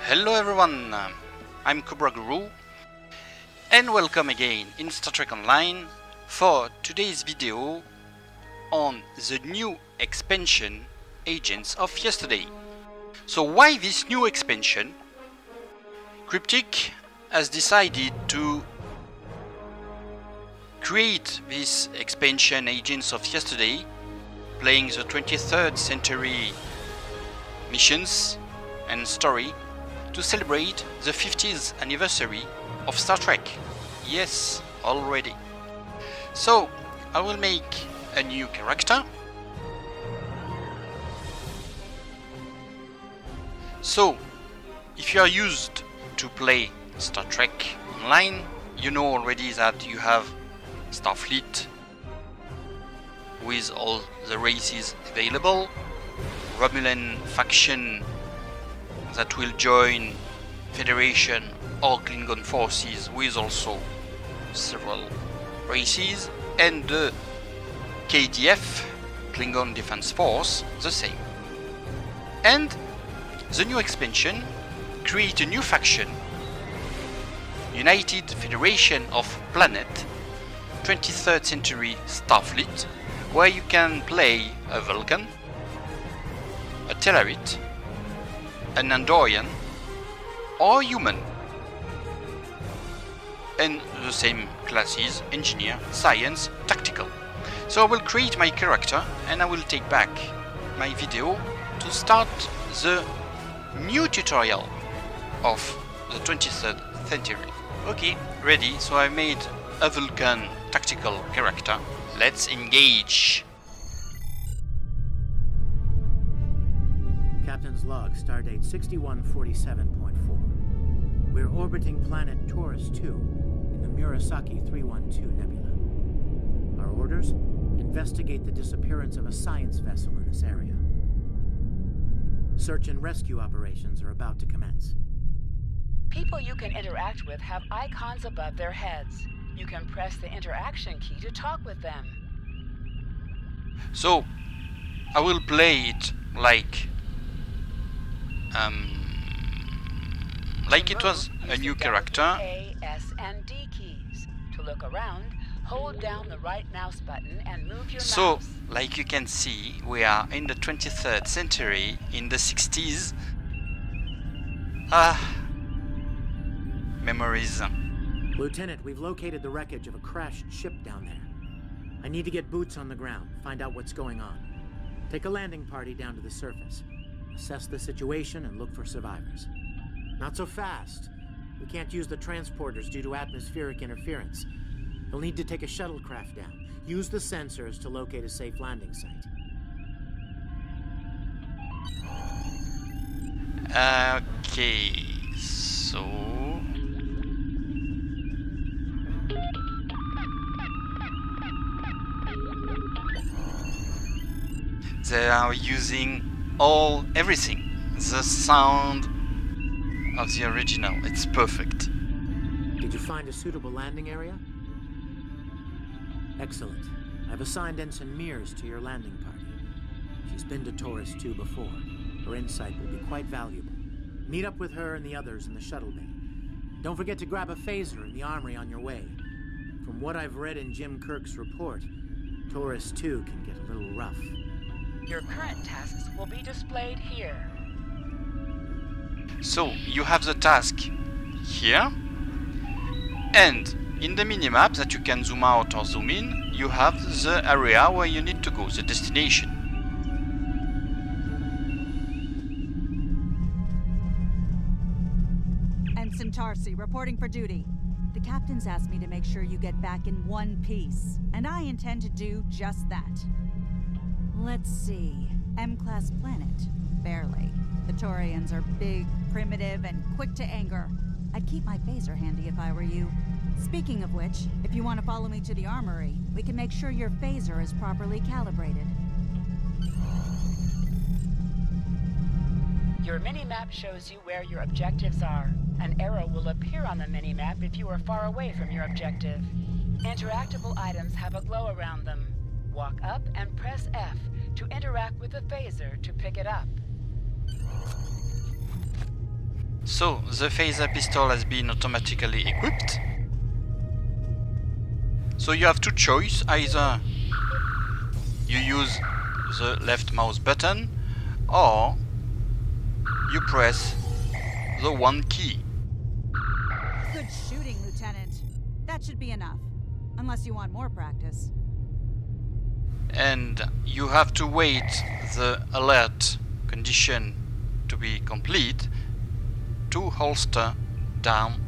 Hello everyone, I'm Cobra Guru and welcome again in Star Trek Online for today's video on the new expansion Agents of Yesterday. So why this new expansion? Cryptic has decided to create this expansion Agents of Yesterday, playing the 23rd century missions and story to celebrate the 50th anniversary of Star Trek. Yes, already. So I will make a new character. So if you are used to play Star Trek Online, you know already that you have Starfleet with all the races available, Romulan faction that will join Federation or Klingon forces with also several races, and the KDF, Klingon Defense Force, the same. And the new expansion create a new faction, United Federation of Planet, 23rd century Starfleet, where you can play a Vulcan, a Tellarite, an Andorian, or human, and the same classes: engineer, science, tactical. So I will create my character and I will take back my video to start the new tutorial of the 23rd century. Okay, ready, so I made a Vulcan tactical character. Let's engage. Captain's log, stardate 6147.4. We're orbiting planet Taurus 2 in the Murasaki 312 nebula. Our orders? Investigate the disappearance of a science vessel in this area. Search and rescue operations are about to commence. People you can interact with have icons above their heads. You can press the interaction key to talk with them. So I will play it like it was a new character. A, S, and D keys. To look around, hold down the right mouse button and move your mouse. Like you can see, we are in the 23rd century, in the 60s. Memories. Lieutenant, we've located the wreckage of a crashed ship down there. I need to get boots on the ground, find out what's going on. Take a landing party down to the surface. Assess the situation and look for survivors. Not so fast. We can't use the transporters due to atmospheric interference. You'll need to take a shuttlecraft down. Use the sensors to locate a safe landing site. Okay, so they are using everything. The sound of the original, it's perfect. Did you find a suitable landing area? Excellent. I've assigned Ensign Mears to your landing party. She's been to Taurus 2 before. Her insight will be quite valuable. Meet up with her and the others in the shuttle bay. Don't forget to grab a phaser in the armory on your way. From what I've read in Jim Kirk's report, Taurus 2 can get a little rough. Your current tasks will be displayed here. So you have the task here, and in the minimap that you can zoom out or zoom in, you have the area where you need to go, the destination. Ensign Tarsi, reporting for duty. The captain's asked me to make sure you get back in one piece, and I intend to do just that. Let's see. M-class planet. Barely. The Taurians are big, primitive, and quick to anger. I'd keep my phaser handy if I were you. Speaking of which, if you want to follow me to the armory, we can make sure your phaser is properly calibrated. Your mini-map shows you where your objectives are. An arrow will appear on the mini-map if you are far away from your objective. Interactable items have a glow around them. Walk up and press F to interact with the phaser to pick it up. So, the phaser pistol has been automatically equipped. So you have two choices, either you use the left mouse button or you press the 1 key. Good shooting, Lieutenant. That should be enough. Unless you want more practice. And you have to wait the alert condition to be complete to holster down.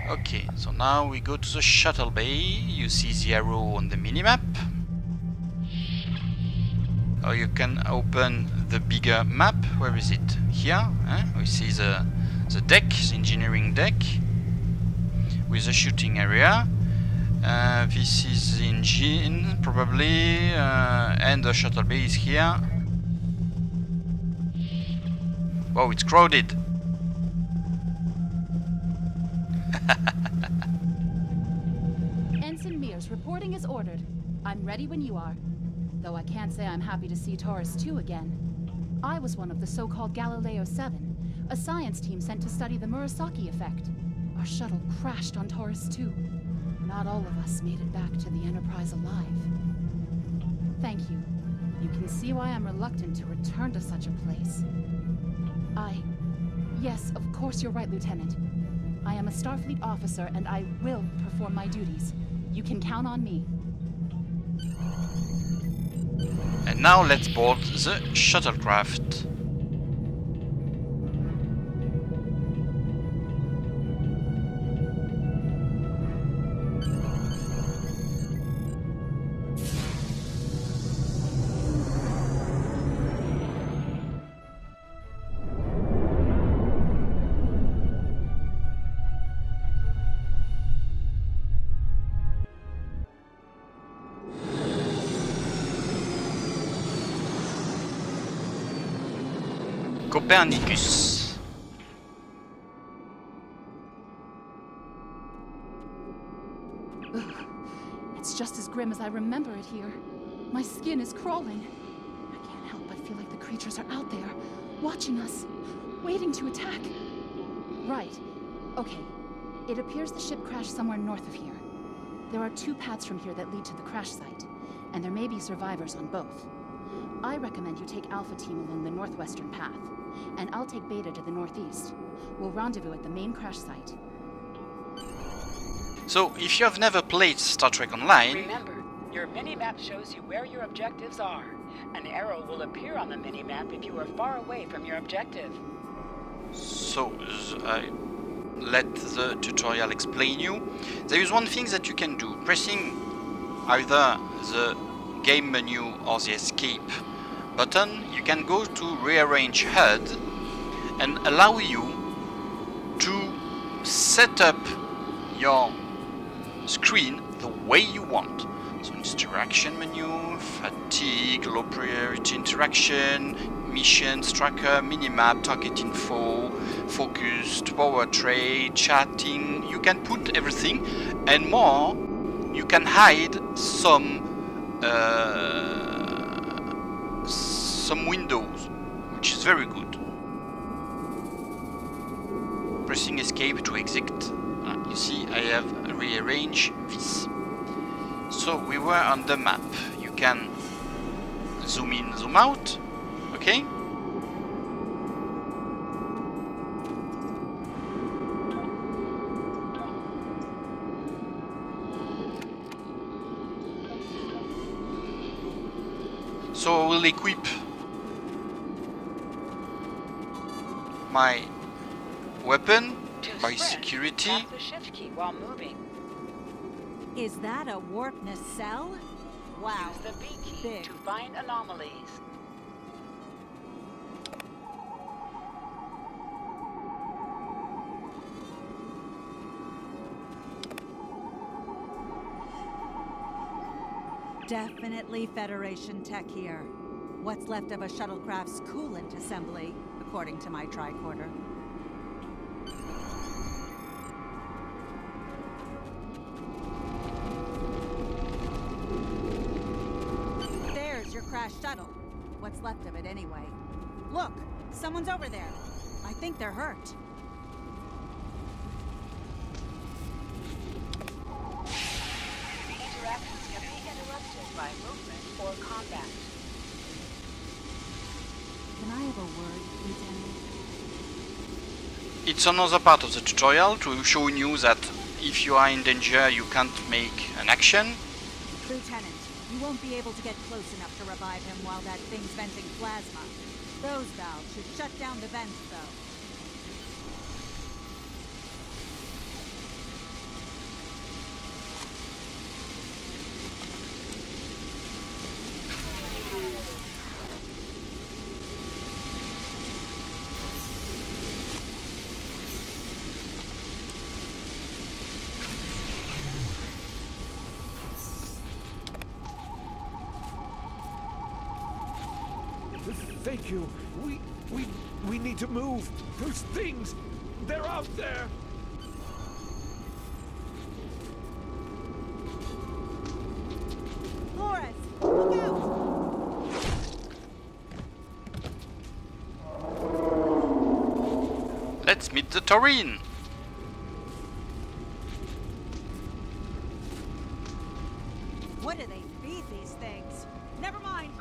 Okay, so now we go to the shuttle bay. You see the arrow on the minimap. Or you can open the bigger map. Where is it? Here. We see the deck, the engineering deck, with the shooting area. This is the engine, probably, and the shuttle bay is here. Wow, it's crowded. Ensign Mears, reporting as ordered. I'm ready when you are. Though I can't say I'm happy to see Taurus 2 again. I was one of the so-called Galileo 7, a science team sent to study the Murasaki effect. Our shuttle crashed on Taurus 2. Not all of us made it back to the Enterprise alive. Thank you. You can see why I'm reluctant to return to such a place. Yes, of course you're right, Lieutenant. I am a Starfleet officer, and I will perform my duties. You can count on me. And now let's board the shuttlecraft. Copernicus. Ugh. It's just as grim as I remember it here. My skin is crawling. I can't help but feel like the creatures are out there, watching us, waiting to attack. Right. Okay. It appears the ship crashed somewhere north of here. There are 2 paths from here that lead to the crash site, and there may be survivors on both. I recommend you take Alpha Team along the northwestern path, and I'll take Beta to the northeast. We'll rendezvous at the main crash site. So, if you have never played Star Trek Online... Remember, your mini-map shows you where your objectives are. An arrow will appear on the mini-map if you are far away from your objective. So, I let the tutorial explain you. There is one thing that you can do. Pressing either the game menu or the escape button, you can go to rearrange HUD and allow you to set up your screen the way you want. So interaction menu, fatigue, low priority interaction, missions, tracker, minimap, target info, focused, power tray, chatting. You can put everything and more. You can hide some windows, which is very good. Pressing escape to exit. You see, I have rearranged this. So we were on the map. You can zoom in, zoom out. Okay? So I will equip my weapon by security. Tap the shift key while moving. Is that a warp nacelle? Wow. Use the B key Big. to find anomalies. Definitely Federation tech here. What's left of a shuttlecraft's coolant assembly, according to my tricorder. There's your crashed shuttle. What's left of it anyway. Look, someone's over there. I think they're hurt. Interactions can be interrupted by movement or combat. Can I have a word, Lieutenant? It's another part of the tutorial to show you that if you are in danger you can't make an action. Lieutenant, you won't be able to get close enough to revive him while that thing's venting plasma. Those valves should shut down the vents, though. Thank you. We need to move. Those things, they're out there. Flores, look out! Let's meet the Taurine. What do they feed these things? Never mind.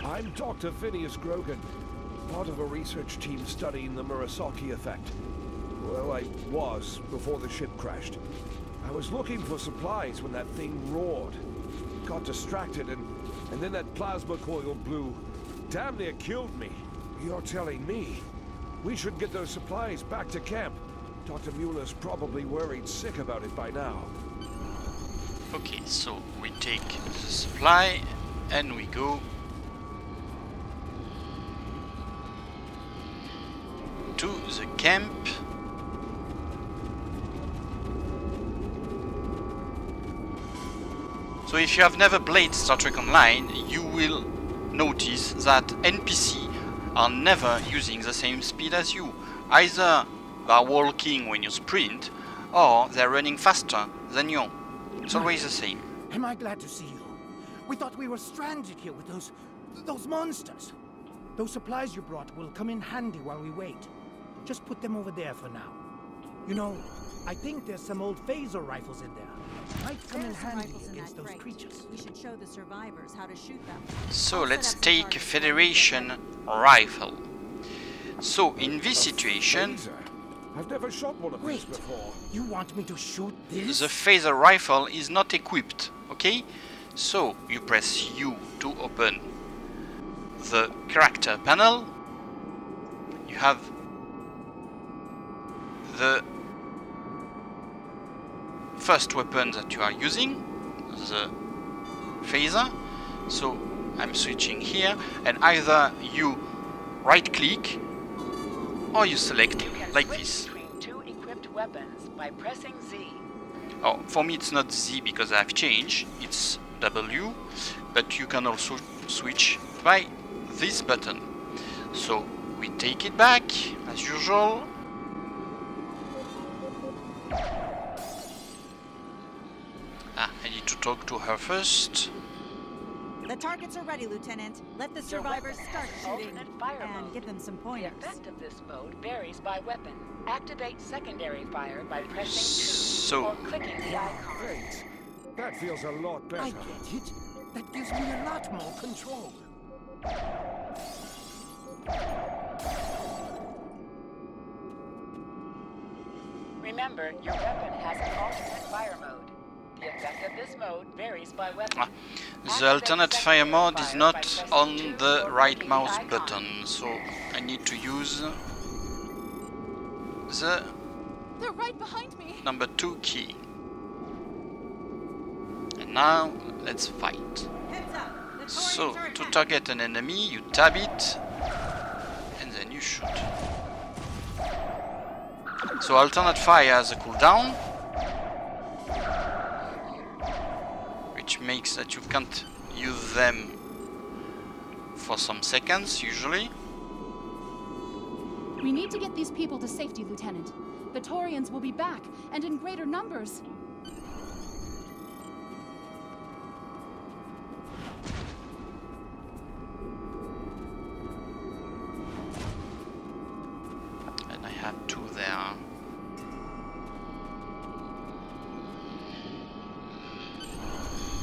I'm Dr. Phineas Grogan, part of a research team studying the Murasaki effect. Well, I was before the ship crashed. I was looking for supplies when that thing roared. Got distracted and then that plasma coil blew. Damn near killed me. You're telling me we should get those supplies back to camp. Dr. Mueller's probably worried sick about it by now. Okay, so we take the supply and we go to the camp. So if you have never played Star Trek Online, you will notice that NPC are never using the same speed as you. Either they are walking when you sprint, or they're running faster than you. It's always the same. Am I glad to see you? We thought we were stranded here with those monsters. Those supplies you brought will come in handy while we wait. Just put them over there for now. You know, I think there's some old phaser rifles in there. Might come in handy against those creatures. We should show the survivors how to shoot them. So let's take a Federation rifle. So in this situation, Phaser? I've never shot one of these Wait, before. you want me to shoot this? the phaser rifle is not equipped, okay? So you press U to open the character panel. You have the first weapon that you are using, the phaser. So I'm switching here, and either you right click or you select You can like switch this. between two equipped weapons by pressing Z. Oh, for me it's not Z because I've changed, it's W, but you can also switch by this button. So we take it back as usual. I need to talk to her first. The targets are ready, Lieutenant. Let the survivors start shooting Alternate fire and mode. give them some The pointers. effect of this mode varies by weapon. Activate secondary fire by pressing 2 So- or clicking the icon. Great. That feels a lot better. I get it. That gives me a lot more control. Remember, your weapon has an alternate fire mode. The effect of this mode varies by weapon. The alternate fire mode is not on the right mouse button, so I need to use the They're right behind me. number 2 key. And now let's fight. Heads up. The So Taurians are to attacking. target an enemy, you tab it and then you shoot. So alternate fire has a cooldown, which makes that you can't use them for some seconds usually. We need to get these people to safety, Lieutenant. The Taurians will be back, and in greater numbers. And I have two there.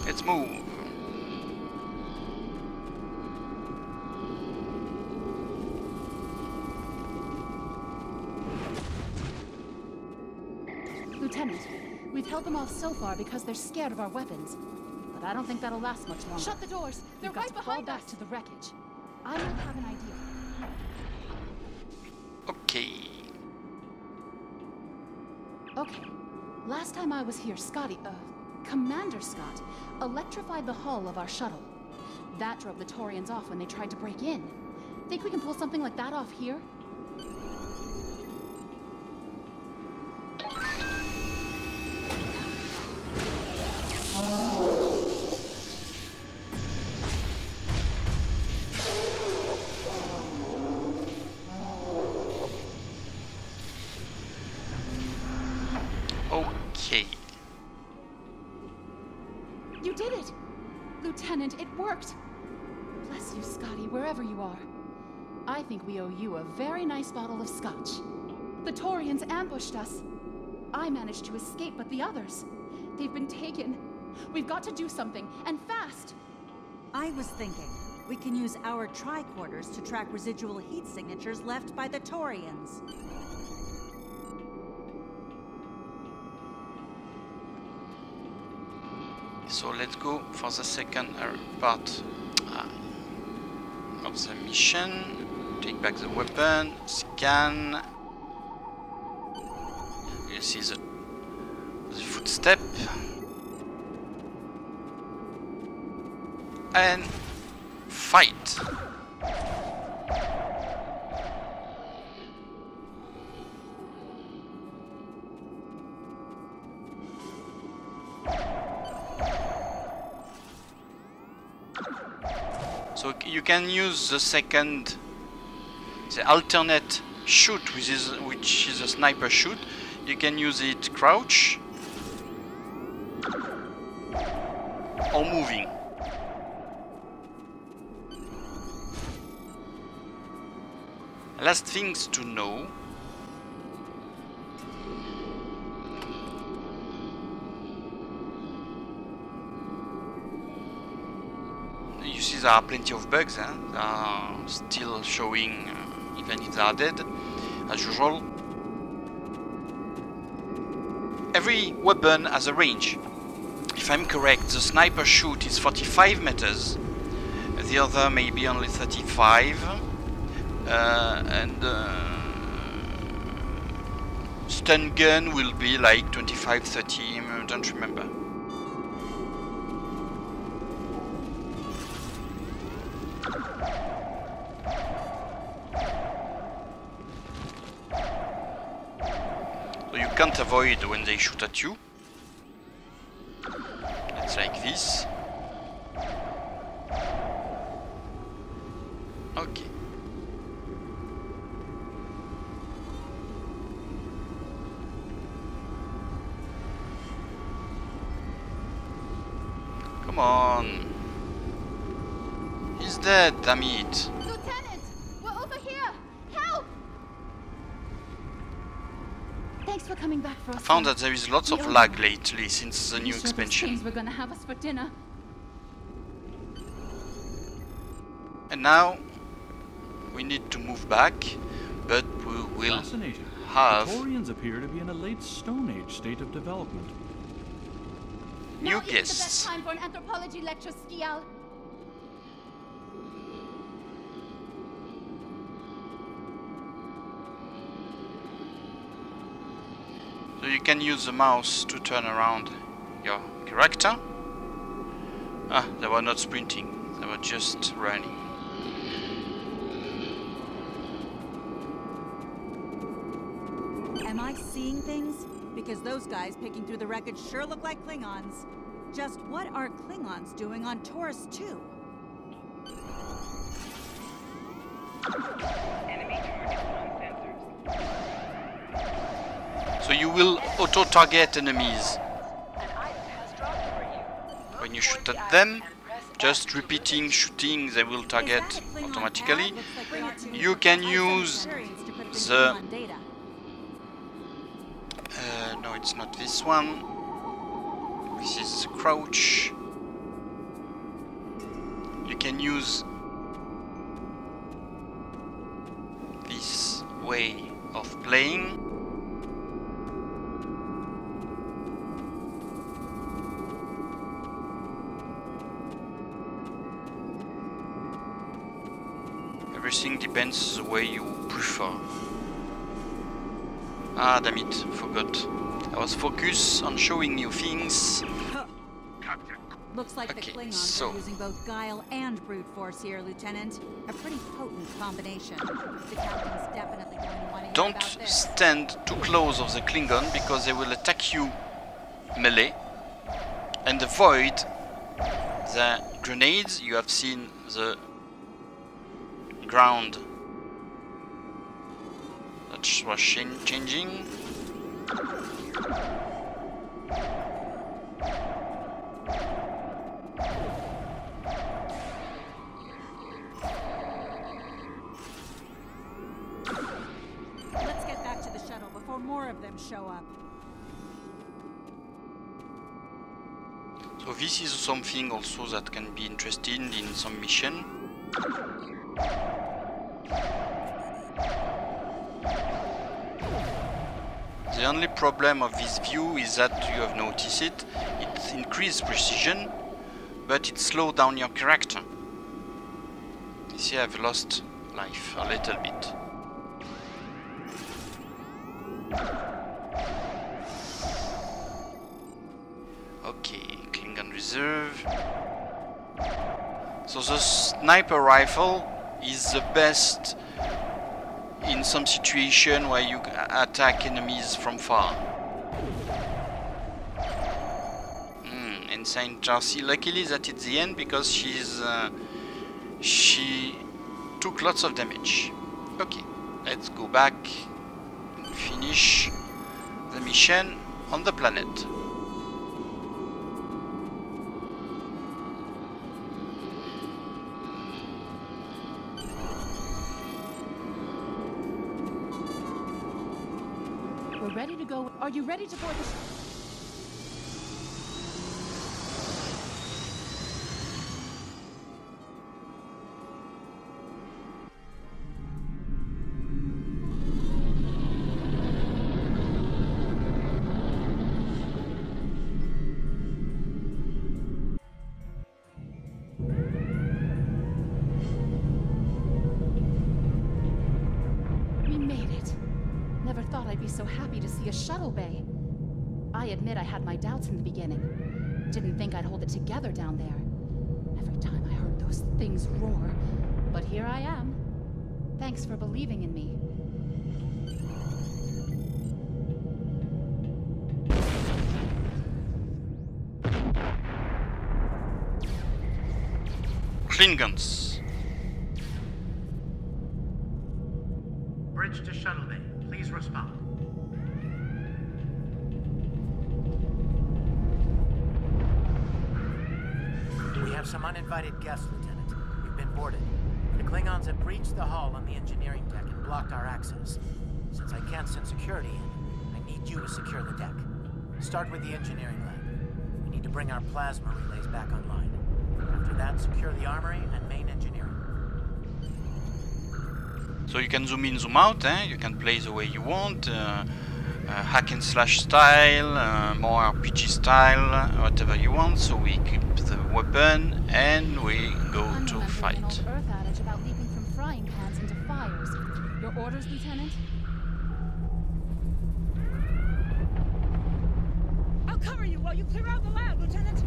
Let's move. Lieutenant, we've held them off so far because they're scared of our weapons. But I don't think that'll last much longer. Shut the doors! They're right behind us! Back to the wreckage. I might have an idea. Okay. Okay. Last time I was here, Scotty, Commander Scott, electrified the hull of our shuttle. That drove the Taurians off when they tried to break in. Think we can pull something like that off here? Okay. You did it! Lieutenant, it worked! Bless you, Scotty, wherever you are. I think we owe you a very nice bottle of scotch. The Taurians ambushed us. I managed to escape, but the others, they've been taken. We've got to do something, and fast! I was thinking, we can use our tricorders to track residual heat signatures left by the Taurians. So let's go for the second part of the mission. Take back the weapon, scan. You see the footstep. And fight. So you can use the alternate shoot, which is a sniper shoot. You can use it crouch or moving. Last things to know. You see there are plenty of bugs, they are still showing even if they are dead, as usual. Every weapon has a range. If I'm correct, the sniper shoot is 45 meters, the other maybe only 35, and stun gun will be like 25, 30, I don't remember. Can't avoid when they shoot at you. It's like this. Okay. Come on. He's dead, damn it. Lieutenant! We're over here! Help! Thanks for coming back for us. I found that there is lots of lag lately since the new expansion. We're gonna have us for dinner. And now we need to move back, but we will have. The Taurians appear to be in a late Stone Age state of development. New guests. guests. The best time for an anthropology lecture, Skial. So you can use the mouse to turn around your character. Ah, they were not sprinting, they were just running. Am I seeing things? Because those guys picking through the wreckage sure look like Klingons. Just what are Klingons doing on Taurus 2? Enemy targets on sensors. So you will auto-target enemies. An item has dropped for you. When you Look shoot for the at item them, and press F just to repeating release. shooting, they will target Is that a Klingon automatically. pad? Looks like they aren't too You many. can I've some use experience to put it in the Klingon data. no, it's not this one. This is crouch. You can use this way of playing. Everything depends the way you prefer. Ah, damn it, forgot. I was focused on showing you things. Looks like Okay, the Klingons so- are using both guile and brute force here, Lieutenant. A pretty potent combination. The captain's definitely going to want to hear Don't about this. stand too close of the Klingon because they will attack you melee and avoid the grenades. You have seen the ground that was changing. Let's get back to the shuttle before more of them show up. So this is something also that can be interesting in some mission. The only problem of this view is that you have noticed it. It increases precision, but it slows down your character. You see, I've lost life a little bit. Okay, Klingon reserve. So the sniper rifle is the best in some situation where you attack enemies from far. And Saint Darcy, luckily that it's the end because she took lots of damage. Okay, let's go back and finish the mission on the planet. We're ready to go. Are you ready to board the ship? We made it. Never thought I'd be so happy to see a shuttle bay. I admit I had my doubts in the beginning. Didn't think I'd hold it together down there. Every time I heard those things roar. But here I am. Thanks for believing in me. Klingons. Bridge to shuttle bay. Please respond. We have some uninvited guests, Lieutenant. We've been boarded. The Klingons have breached the hull on the engineering deck and blocked our access. Since I can't send security in, I need you to secure the deck. Start with the engineering lab. We need to bring our plasma relays back online. After that, secure the armory and main engineering. So you can zoom in, zoom out, you can play the way you want, hack and slash style, more RPG style, whatever you want. So we equip the weapon and we go I'm to remembering fight. an old Earth adage about leaping from frying pans into fires. Your orders, Lieutenant? I'll cover you while you clear out the lab, Lieutenant.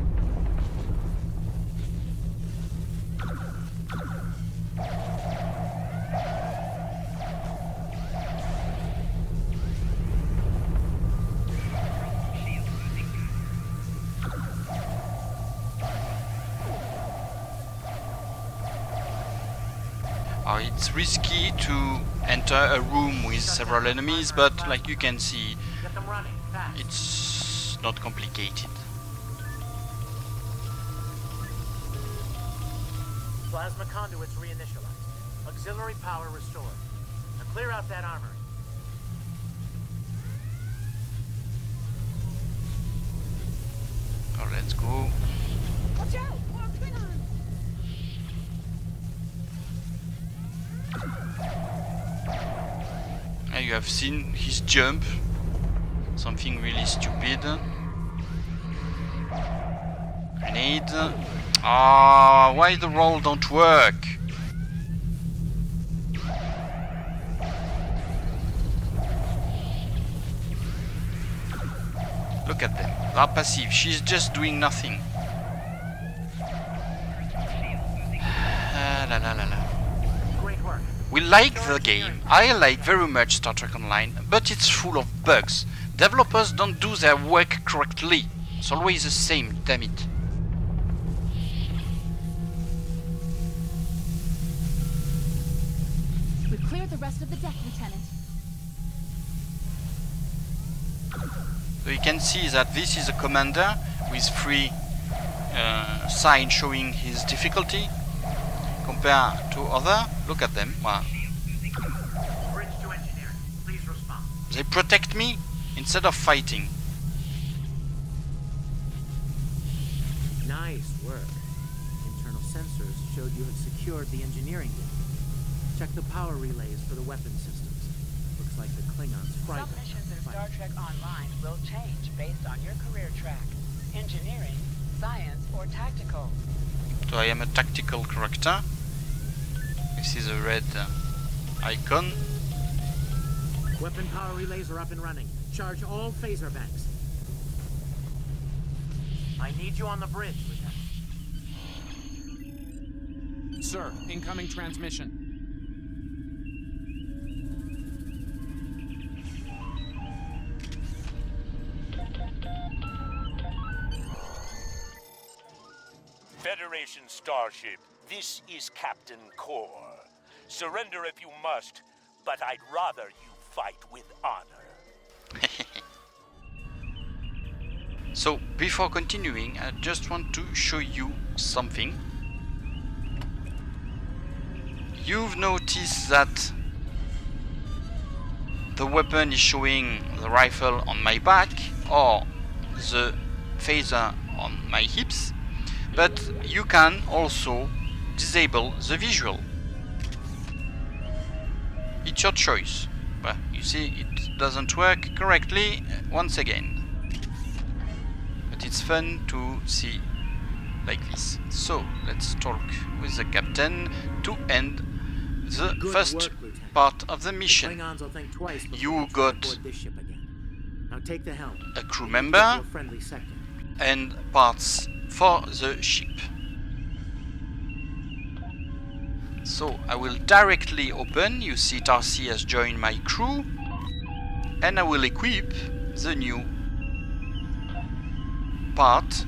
It's risky to enter a room with several enemies, but like you can see, Get them running, fast. it's not complicated. Plasma conduits reinitialized. Auxiliary power restored. Now clear out that armory. Oh, let's go. Watch out! More Klingons! You have seen his jump. Something really stupid. Grenade. Ah, why the roll don't work? Look at them. They are passive. She's just doing nothing. La la la la. Great work. We like the game. I like very much Star Trek Online, but it's full of bugs. Developers don't do their work correctly. It's always the same, damn it. We've cleared the rest of the deck, Lieutenant. So you can see that this is a commander with three signs showing his difficulty compared to other. Look at them. Wow. Bridge to engineering. Please respond. They protect me instead of fighting. Nice work. Internal sensors showed you had secured the engineering deck. Check the power relays for the weapon systems. Looks like the Klingons frightened. Some missions in Star Trek Online will change based on your career track. Engineering, science, or tactical. So I am a tactical character. This is a red icon. Weapon power relays are up and running. Charge all phaser banks. I need you on the bridge, Lieutenant. Sir, incoming transmission. Federation starship, this is Captain Core. Surrender if you must, but I'd rather you fight with honor. So before continuing, I just want to show you something. You've noticed that the weapon is showing the rifle on my back or the phaser on my hips, but you can also disable the visual. It's your choice. But you see, it doesn't work correctly once again. But it's fun to see like this. So let's talk with the captain to end the first part of the mission. Klingons will think twice before You they try to got board this ship again. Now take the helm. a crew Get member to a friendly sector. and parts for the ship. So I will directly open. You see Tarsi has joined my crew, and I will equip the new part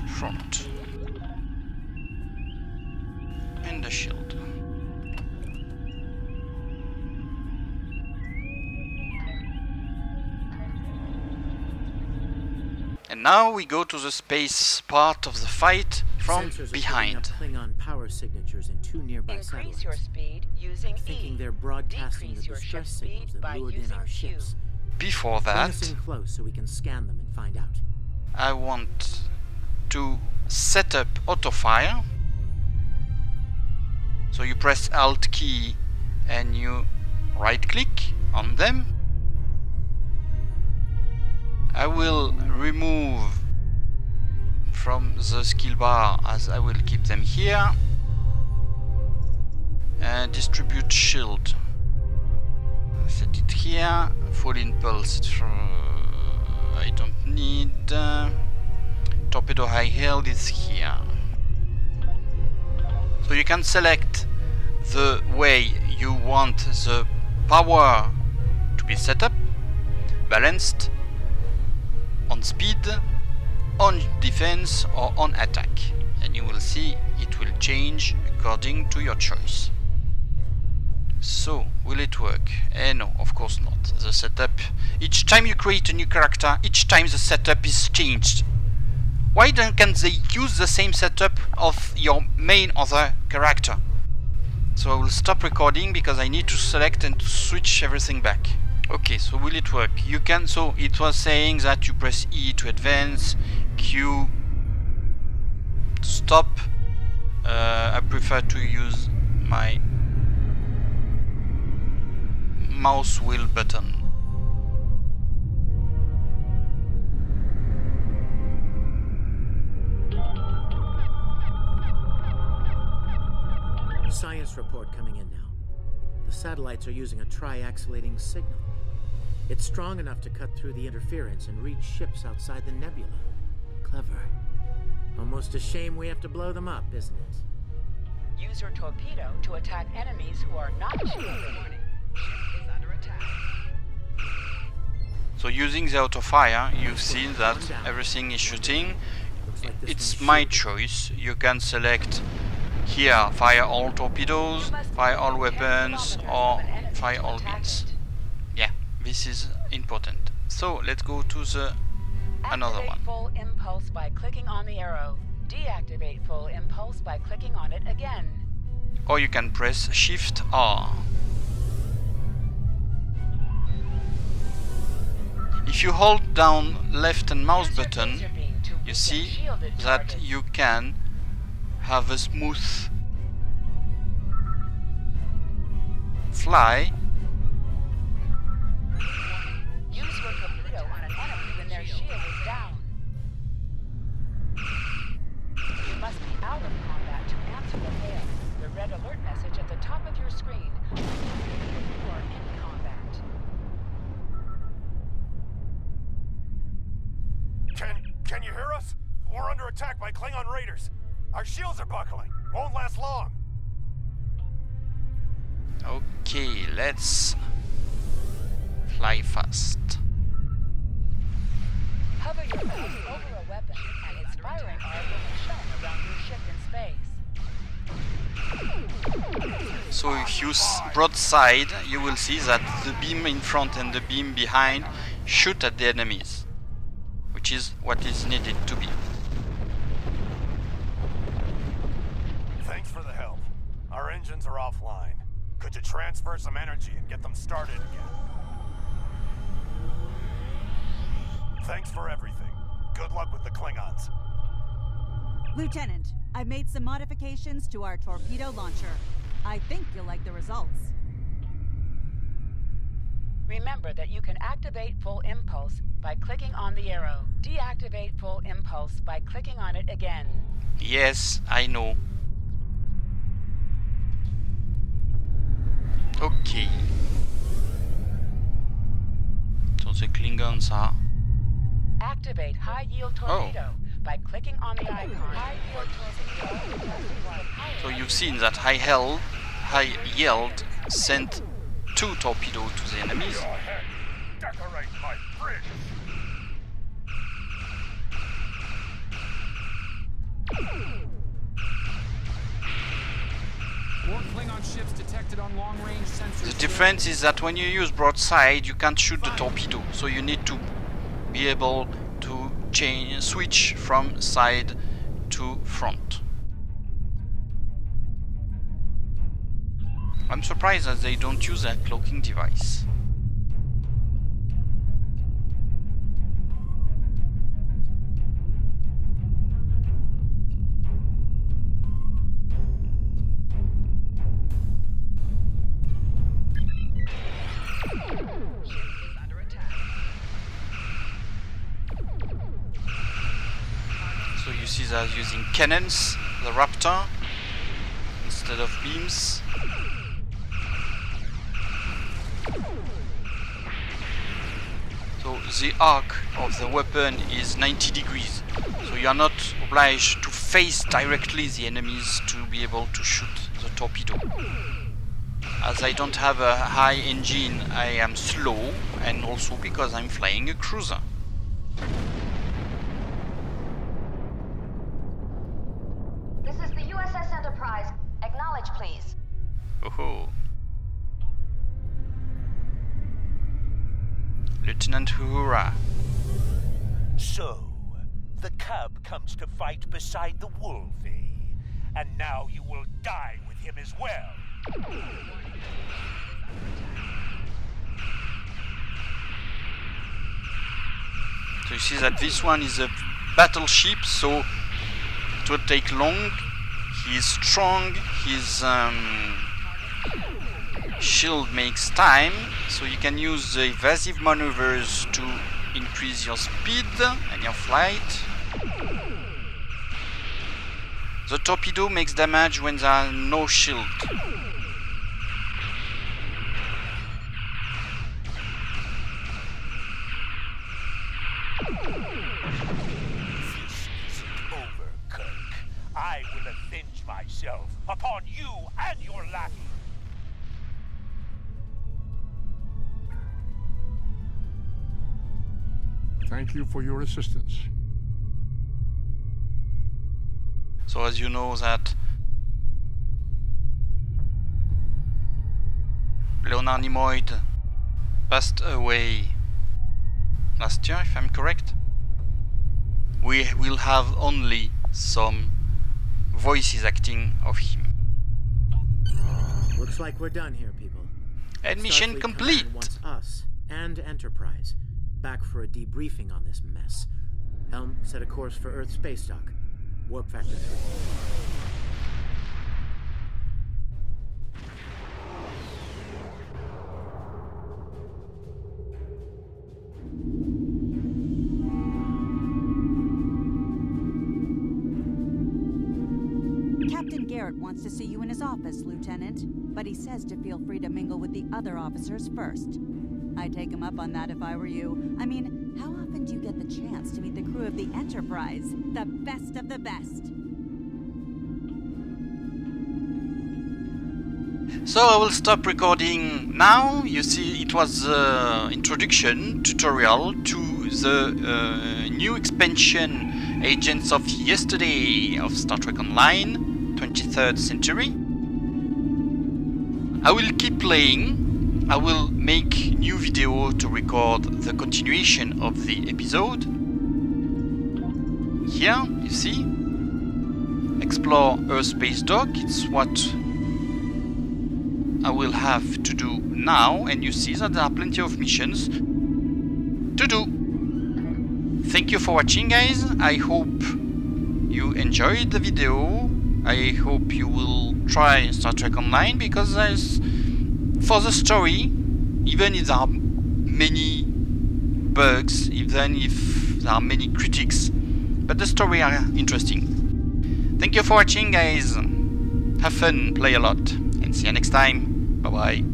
front and the shield. And now we go to the space part of the fight from Sensors are behind. picking up Klingon power signatures in 2 nearby Increase satellites. your speed using Thinking E. they're broadcasting the Decrease your distress ship signals speed by that lured in using our Q. ships. Before Bring us that, in close so we can scan them and find out. I want to set up autofire. So you press Alt key and you right click on them. I will remove from the skill bar, as I will keep them here. Distribute shield. Set it here. Full impulse. I don't need. Torpedo high yield is here. So you can select the way you want the power to be set up, balanced, on speed, on defense or on attack. and you will see it will change according to your choice. So, will it work? No, of course not. The setup... Each time you create a new character, each time the setup is changed. Why can't they use the same setup of your main other character? So I will stop recording because I need to select and to switch everything back. Okay, so will it work? You can... So it was saying that you press E to advance, Q to stop. I prefer to use my mouse wheel button. Science report coming in now. The satellites are using a triaxilating signal. It's strong enough to cut through the interference and reach ships outside the nebula. Clever. Almost a shame we have to blow them up, isn't it? Use your torpedo to attack enemies who are not shielded. Warning. Ship is under attack. So using the auto fire, you've seen that everything is shooting. It's my choice. You can select here, fire all torpedoes, fire all weapons, or fire all beams. Yeah, this is important. So let's go to the another one. Activate full impulse by clicking on the arrow. Deactivate full impulse by clicking on it again. Or you can press Shift R. If you hold down left and mouse button, you see that you can have a smooth fly. Use your torpedo on an enemy when their shield is down. You must be out of combat to answer the hail. The red alert message at the top of your screen will indicate that you are in combat. Can you hear us? We're under attack by Klingon raiders. Our shields are buckling. Won't last long. Okay, let's fly fast. Hover your mouse over a weapon and its firing arc will be shown around your ship in space. So if you broadside, you will see that the beam in front and the beam behind shoot at the enemies, which is what is needed to be. Thanks for the help. Our engines are offline. Could you transfer some energy and get them started again? Thanks for everything. Good luck with the Klingons. Lieutenant, I've made some modifications to our torpedo launcher. I think you'll like the results. Remember that you can activate full impulse by clicking on the arrow. Deactivate full impulse by clicking on it again. Yes, I know. Okay. So the Klingons are... Activate high-yield torpedo by clicking on the icon. High-yield torpedo. So you've seen that high yield sent 2 torpedoes to the enemies. Decorate my bridge. More Klingon ships detected on long-range sensors. The difference is that when you use broadside, you can't shoot the torpedo, so you need to be able to switch from side to front. I'm surprised that they don't use a cloaking device. So you see they're using cannons, the Raptor, instead of beams. So the arc of the weapon is 90 degrees. So you are not obliged to face directly the enemies to be able to shoot the torpedo. As I don't have a high engine, I am slow, and also because I'm flying a cruiser. message, please. Oh. Lieutenant Uhura. So, the cub comes to fight beside the wolf, eh? And now you will die with him as well. So you see that this one is a battleship, so it will take long. He's strong, his shield makes time, so you can use the evasive maneuvers to increase your speed and your flight. The torpedo makes damage when there are no shield. This isn't over, Kirk. I will avenge myself upon you and your lackey. Thank you for your assistance. So as you know that Leonard Nimoy passed away last year, if I'm correct, we will have only some voices acting of him. Looks like we're done here, people. And mission Starfleet complete! Command wants us and Enterprise back for a debriefing on this mess. Helm, set a course for Earth space dock. Warp factor 3. Captain Garrett wants to see you in his office, Lieutenant, but he says to feel free to mingle with the other officers first. I'd take him up on that if I were you. I mean, how often do you get the chance to meet the crew of the Enterprise? The best of the best. So I will stop recording now. You see, it was the introduction tutorial to the new expansion Agents of Yesterday of Star Trek Online, 23rd century. I will keep playing. I will make new video to record the continuation of the episode. Here, you see, explore Earth space dock. It's what I will have to do now, and you see that there are plenty of missions to do. Thank you for watching, guys. I hope you enjoyed the video. I hope you will try Star Trek Online, because there's, for the story, even if there are many bugs, even if there are many critics, but the story are interesting. Thank you for watching, guys. Have fun, play a lot, and see you next time. Bye bye.